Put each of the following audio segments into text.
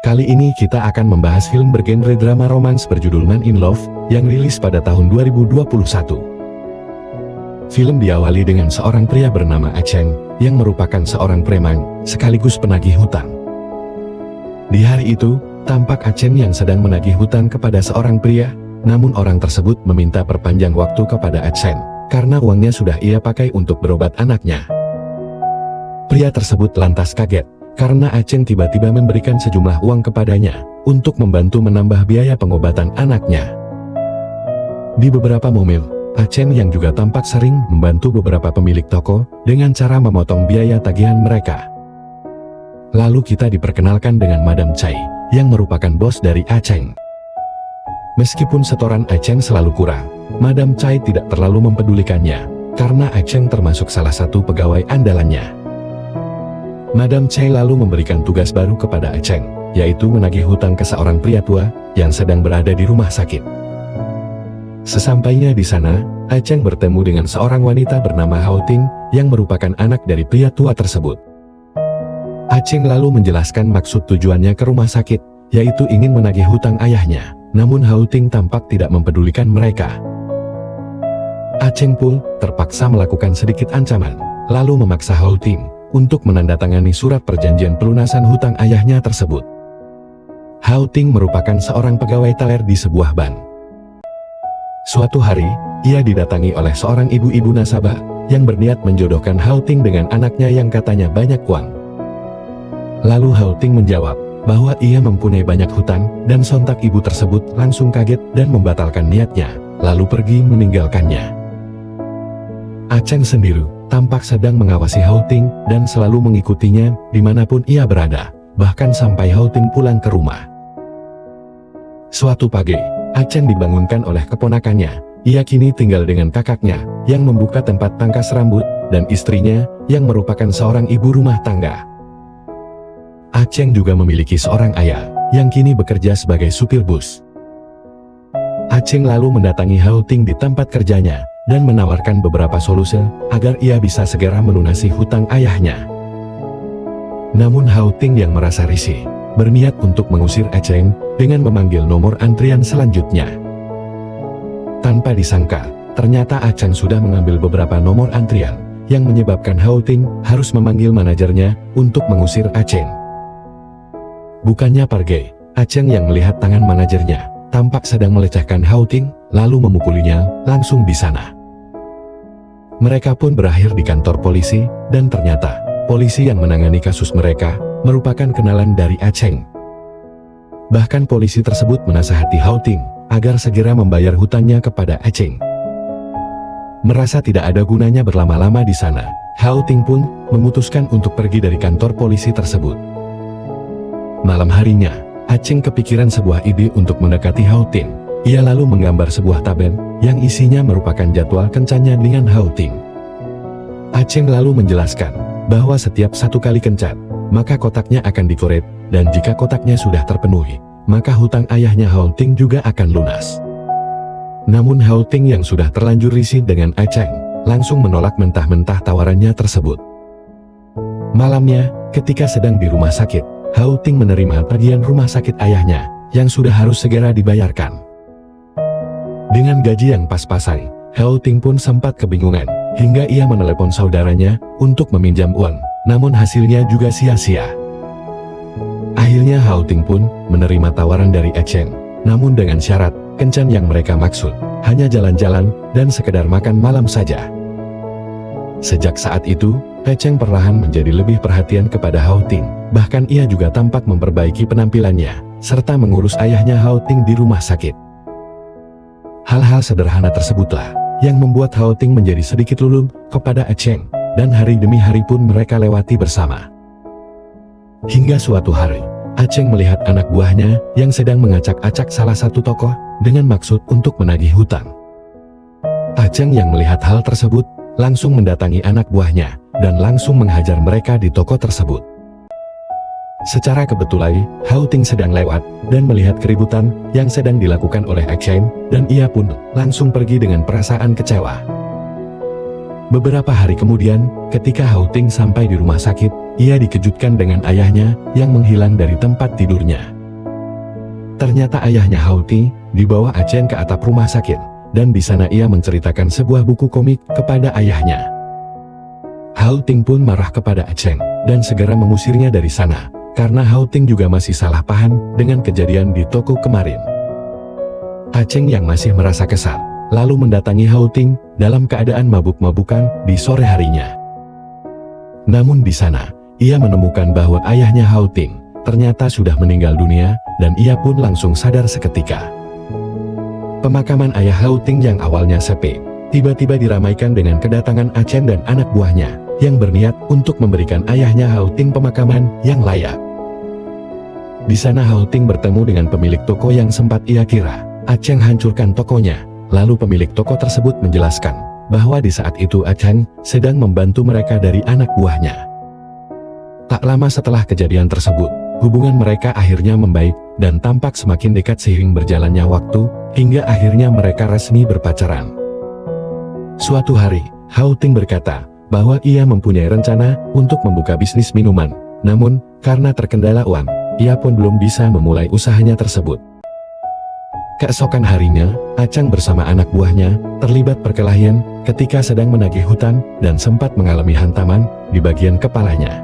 Kali ini kita akan membahas film bergenre drama romans berjudul Man in Love yang rilis pada tahun 2021. Film diawali dengan seorang pria bernama Acheng yang merupakan seorang preman sekaligus penagih hutang. Di hari itu, tampak Acheng yang sedang menagih hutang kepada seorang pria, namun orang tersebut meminta perpanjang waktu kepada Acheng karena uangnya sudah ia pakai untuk berobat anaknya. Pria tersebut lantas kaget karena Acheng tiba-tiba memberikan sejumlah uang kepadanya untuk membantu menambah biaya pengobatan anaknya. Di beberapa momen, Acheng yang juga tampak sering membantu beberapa pemilik toko dengan cara memotong biaya tagihan mereka. Lalu kita diperkenalkan dengan Madam Chai yang merupakan bos dari Acheng. Meskipun setoran Acheng selalu kurang, Madam Chai tidak terlalu mempedulikannya karena Acheng termasuk salah satu pegawai andalannya. Madam Chai lalu memberikan tugas baru kepada Acheng, yaitu menagih hutang ke seorang pria tua yang sedang berada di rumah sakit. Sesampainya di sana, Acheng bertemu dengan seorang wanita bernama Hao Ting yang merupakan anak dari pria tua tersebut. Acheng lalu menjelaskan maksud tujuannya ke rumah sakit, yaitu ingin menagih hutang ayahnya, namun Hao Ting tampak tidak mempedulikan mereka. Acheng pun terpaksa melakukan sedikit ancaman, lalu memaksa Hao Ting untuk menandatangani surat perjanjian pelunasan hutang ayahnya tersebut. Hao Ting merupakan seorang pegawai teler di sebuah bank. Suatu hari, ia didatangi oleh seorang ibu-ibu nasabah yang berniat menjodohkan Hao Ting dengan anaknya yang katanya banyak uang. Lalu Hao Ting menjawab bahwa ia mempunyai banyak hutang dan sontak ibu tersebut langsung kaget dan membatalkan niatnya, lalu pergi meninggalkannya. Acheng sendiri tampak sedang mengawasi Hao Ting dan selalu mengikutinya dimanapun ia berada, bahkan sampai Hao Ting pulang ke rumah. Suatu pagi, Acheng dibangunkan oleh keponakannya. Ia kini tinggal dengan kakaknya yang membuka tempat pangkas rambut dan istrinya yang merupakan seorang ibu rumah tangga. Acheng juga memiliki seorang ayah yang kini bekerja sebagai supir bus. Acheng lalu mendatangi Hao Ting di tempat kerjanya dan menawarkan beberapa solusi agar ia bisa segera melunasi hutang ayahnya. Namun Hao Ting yang merasa risih, berniat untuk mengusir Acheng dengan memanggil nomor antrian selanjutnya. Tanpa disangka, ternyata Acheng sudah mengambil beberapa nomor antrian, yang menyebabkan Hao Ting harus memanggil manajernya untuk mengusir Acheng. Bukannya pergi, Acheng yang melihat tangan manajernya tampak sedang melecehkan Hao Ting, lalu memukulinya langsung di sana. Mereka pun berakhir di kantor polisi, dan ternyata polisi yang menangani kasus mereka merupakan kenalan dari Acheng. Bahkan polisi tersebut menasihati Hao Ting agar segera membayar hutangnya kepada Acheng. Merasa tidak ada gunanya berlama-lama di sana, Hao Ting pun memutuskan untuk pergi dari kantor polisi tersebut. Malam harinya, Acheng kepikiran sebuah ide untuk mendekati Hao Ting. Ia lalu menggambar sebuah tabel yang isinya merupakan jadwal kencannya dengan Hao Ting. Acheng lalu menjelaskan bahwa setiap satu kali kencan, maka kotaknya akan dikorek, dan jika kotaknya sudah terpenuhi, maka hutang ayahnya Hao Ting juga akan lunas. Namun Hao Ting yang sudah terlanjur risih dengan Acheng, langsung menolak mentah-mentah tawarannya tersebut. Malamnya, ketika sedang di rumah sakit, Hao Ting menerima tagihan rumah sakit ayahnya yang sudah harus segera dibayarkan. Dengan gaji yang pas-pasan, Hao Ting pun sempat kebingungan hingga ia menelepon saudaranya untuk meminjam uang, namun hasilnya juga sia-sia. Akhirnya Hao Ting pun menerima tawaran dari Acheng, namun dengan syarat kencan yang mereka maksud hanya jalan-jalan dan sekedar makan malam saja. Sejak saat itu, Acheng perlahan menjadi lebih perhatian kepada Hao Ting, bahkan ia juga tampak memperbaiki penampilannya serta mengurus ayahnya Hao Ting di rumah sakit. Hal-hal sederhana tersebutlah yang membuat Hao Ting menjadi sedikit luluh kepada Acheng, dan hari demi hari pun mereka lewati bersama. Hingga suatu hari, Acheng melihat anak buahnya yang sedang mengacak-acak salah satu tokoh dengan maksud untuk menagih hutang. Acheng yang melihat hal tersebut langsung mendatangi anak buahnya dan langsung menghajar mereka di toko tersebut. Secara kebetulan, Hao Ting sedang lewat dan melihat keributan yang sedang dilakukan oleh Acheng, dan ia pun langsung pergi dengan perasaan kecewa. Beberapa hari kemudian, ketika Hao Ting sampai di rumah sakit, ia dikejutkan dengan ayahnya yang menghilang dari tempat tidurnya. ternyata ayahnya Hao-ting dibawa Aceng ke atap rumah sakit, dan di sana ia menceritakan sebuah buku komik kepada ayahnya. Hao-ting pun marah kepada Aceng, dan segera mengusirnya dari sana, karena Hao-ting juga masih salah paham dengan kejadian di toko kemarin. Aceng yang masih merasa kesal, lalu mendatangi Hao-ting dalam keadaan mabuk-mabukan di sore harinya. Namun di sana, ia menemukan bahwa ayahnya Hao-ting ternyata sudah meninggal dunia, dan ia pun langsung sadar seketika. Pemakaman ayah Hao-ting yang awalnya sepi, tiba-tiba diramaikan dengan kedatangan Aceng dan anak buahnya, yang berniat untuk memberikan ayahnya Hao-ting pemakaman yang layak. Di sana Hao-ting bertemu dengan pemilik toko yang sempat ia kira Aceng hancurkan tokonya, lalu pemilik toko tersebut menjelaskan bahwa di saat itu Aceng sedang membantu mereka dari anak buahnya. Tak lama setelah kejadian tersebut, hubungan mereka akhirnya membaik dan tampak semakin dekat seiring berjalannya waktu, hingga akhirnya mereka resmi berpacaran. Suatu hari, Hao-ting berkata bahwa ia mempunyai rencana untuk membuka bisnis minuman, namun karena terkendala uang, ia pun belum bisa memulai usahanya tersebut. Keesokan harinya, Aceng bersama anak buahnya terlibat perkelahian ketika sedang menagih hutang dan sempat mengalami hantaman di bagian kepalanya.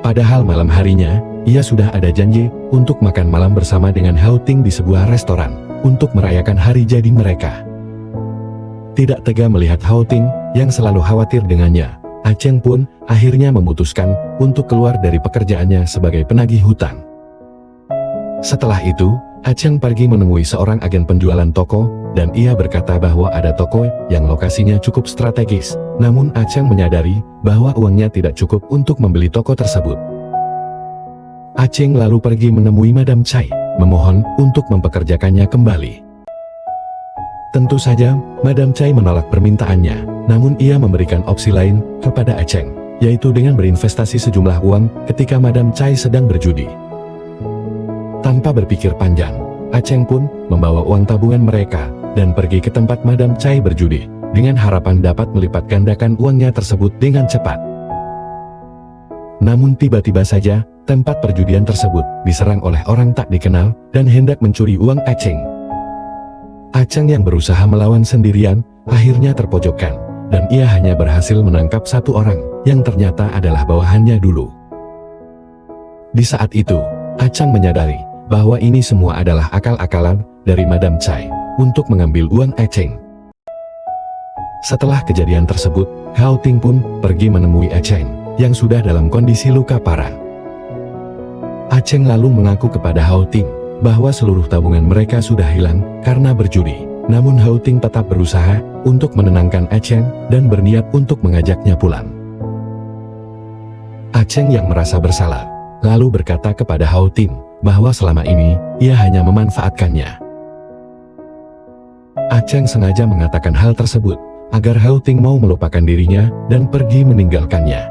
Padahal malam harinya, ia sudah ada janji untuk makan malam bersama dengan Hao-ting di sebuah restoran untuk merayakan hari jadi mereka. Tidak tega melihat Hao-ting yang selalu khawatir dengannya, Aceng pun akhirnya memutuskan untuk keluar dari pekerjaannya sebagai penagih hutang. Setelah itu, Aceng pergi menemui seorang agen penjualan toko, dan ia berkata bahwa ada toko yang lokasinya cukup strategis, namun Aceng menyadari bahwa uangnya tidak cukup untuk membeli toko tersebut. Aceng lalu pergi menemui Madam Chai, memohon untuk mempekerjakannya kembali. Tentu saja, Madam Chai menolak permintaannya, namun ia memberikan opsi lain kepada Aceng, yaitu dengan berinvestasi sejumlah uang ketika Madam Chai sedang berjudi. Tanpa berpikir panjang, Aceng pun membawa uang tabungan mereka dan pergi ke tempat Madam Chai berjudi, dengan harapan dapat melipat gandakan uangnya tersebut dengan cepat. Namun tiba-tiba saja, tempat perjudian tersebut diserang oleh orang tak dikenal dan hendak mencuri uang Aceng. Aceng yang berusaha melawan sendirian, akhirnya terpojokkan, dan ia hanya berhasil menangkap satu orang, yang ternyata adalah bawahannya dulu. Di saat itu, Aceng menyadari bahwa ini semua adalah akal-akalan dari Madam Chai untuk mengambil uang Aceng. Setelah kejadian tersebut, Hao-ting pun pergi menemui Aceng, yang sudah dalam kondisi luka parah. Aceng lalu mengaku kepada Hao-ting bahwa seluruh tabungan mereka sudah hilang karena berjudi. Namun Hao-ting tetap berusaha untuk menenangkan Aceng dan berniat untuk mengajaknya pulang. Aceng yang merasa bersalah, lalu berkata kepada Hao-ting bahwa selama ini ia hanya memanfaatkannya. Aceng sengaja mengatakan hal tersebut agar Hao-ting mau melupakan dirinya dan pergi meninggalkannya.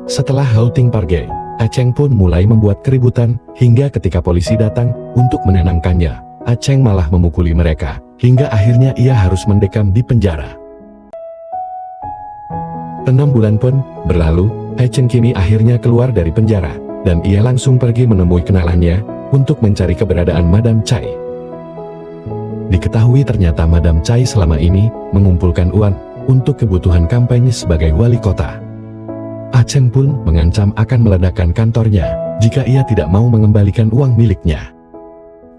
Setelah Hao-ting pergi, Aceng pun mulai membuat keributan, hingga ketika polisi datang untuk menenangkannya, Aceng malah memukuli mereka, hingga akhirnya ia harus mendekam di penjara. 6 bulan pun berlalu, Aceng kini akhirnya keluar dari penjara, dan ia langsung pergi menemui kenalannya untuk mencari keberadaan Madam Chai. Diketahui ternyata Madam Chai selama ini mengumpulkan uang untuk kebutuhan kampanye sebagai wali kota. Aceng pun mengancam akan meledakkan kantornya jika ia tidak mau mengembalikan uang miliknya.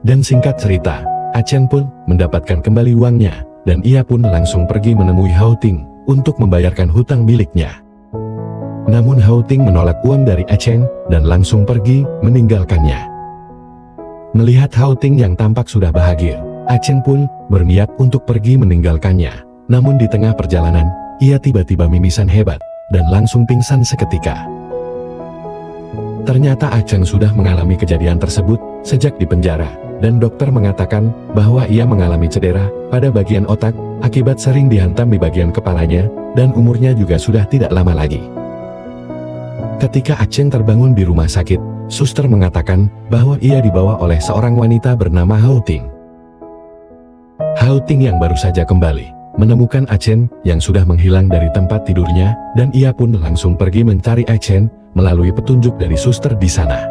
Dan singkat cerita, Aceng pun mendapatkan kembali uangnya, dan ia pun langsung pergi menemui Hao-ting untuk membayarkan hutang miliknya. Namun Hao-ting menolak uang dari Aceng dan langsung pergi meninggalkannya. Melihat Hao-ting yang tampak sudah bahagia, Aceng pun berniat untuk pergi meninggalkannya. Namun di tengah perjalanan, ia tiba-tiba mimisan hebat dan langsung pingsan seketika. Ternyata Aceng sudah mengalami kejadian tersebut sejak di penjara, dan dokter mengatakan bahwa ia mengalami cedera pada bagian otak akibat sering dihantam di bagian kepalanya, dan umurnya juga sudah tidak lama lagi. Ketika Aceng terbangun di rumah sakit, suster mengatakan bahwa ia dibawa oleh seorang wanita bernama Hao-ting. Hao-ting yang baru saja kembali menemukan Aceng yang sudah menghilang dari tempat tidurnya, dan ia pun langsung pergi mencari Aceng melalui petunjuk dari suster di sana.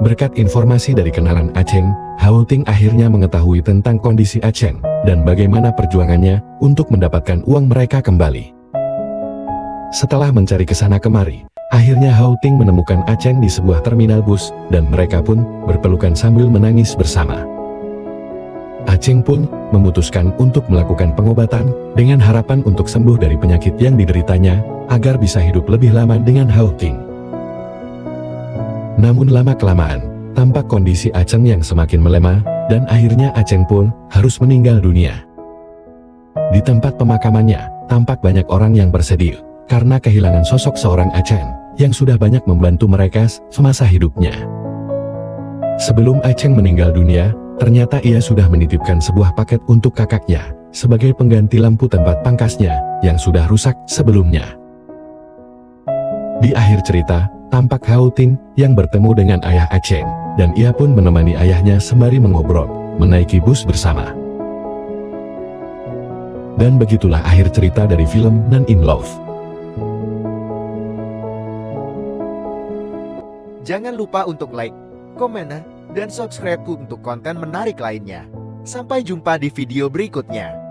Berkat informasi dari kenalan Aceng, Hao Ting akhirnya mengetahui tentang kondisi Aceng dan bagaimana perjuangannya untuk mendapatkan uang mereka kembali. Setelah mencari kesana kemari, akhirnya Hao Ting menemukan Aceng di sebuah terminal bus dan mereka pun berpelukan sambil menangis bersama. Aceng pun memutuskan untuk melakukan pengobatan dengan harapan untuk sembuh dari penyakit yang dideritanya agar bisa hidup lebih lama dengan Hao Ting. Namun lama-kelamaan, tampak kondisi Aceng yang semakin melemah dan akhirnya Aceng pun harus meninggal dunia. Di tempat pemakamannya, tampak banyak orang yang bersedih karena kehilangan sosok seorang Aceng yang sudah banyak membantu mereka semasa hidupnya. Sebelum Aceng meninggal dunia, ternyata ia sudah menitipkan sebuah paket untuk kakaknya sebagai pengganti lampu tempat pangkasnya yang sudah rusak sebelumnya. Di akhir cerita, tampak Hao Ting yang bertemu dengan ayah Aceng dan ia pun menemani ayahnya sembari mengobrol, menaiki bus bersama. Dan begitulah akhir cerita dari film Nan in Love. Jangan lupa untuk like, komen, dan subscribe untuk konten menarik lainnya. Sampai jumpa di video berikutnya.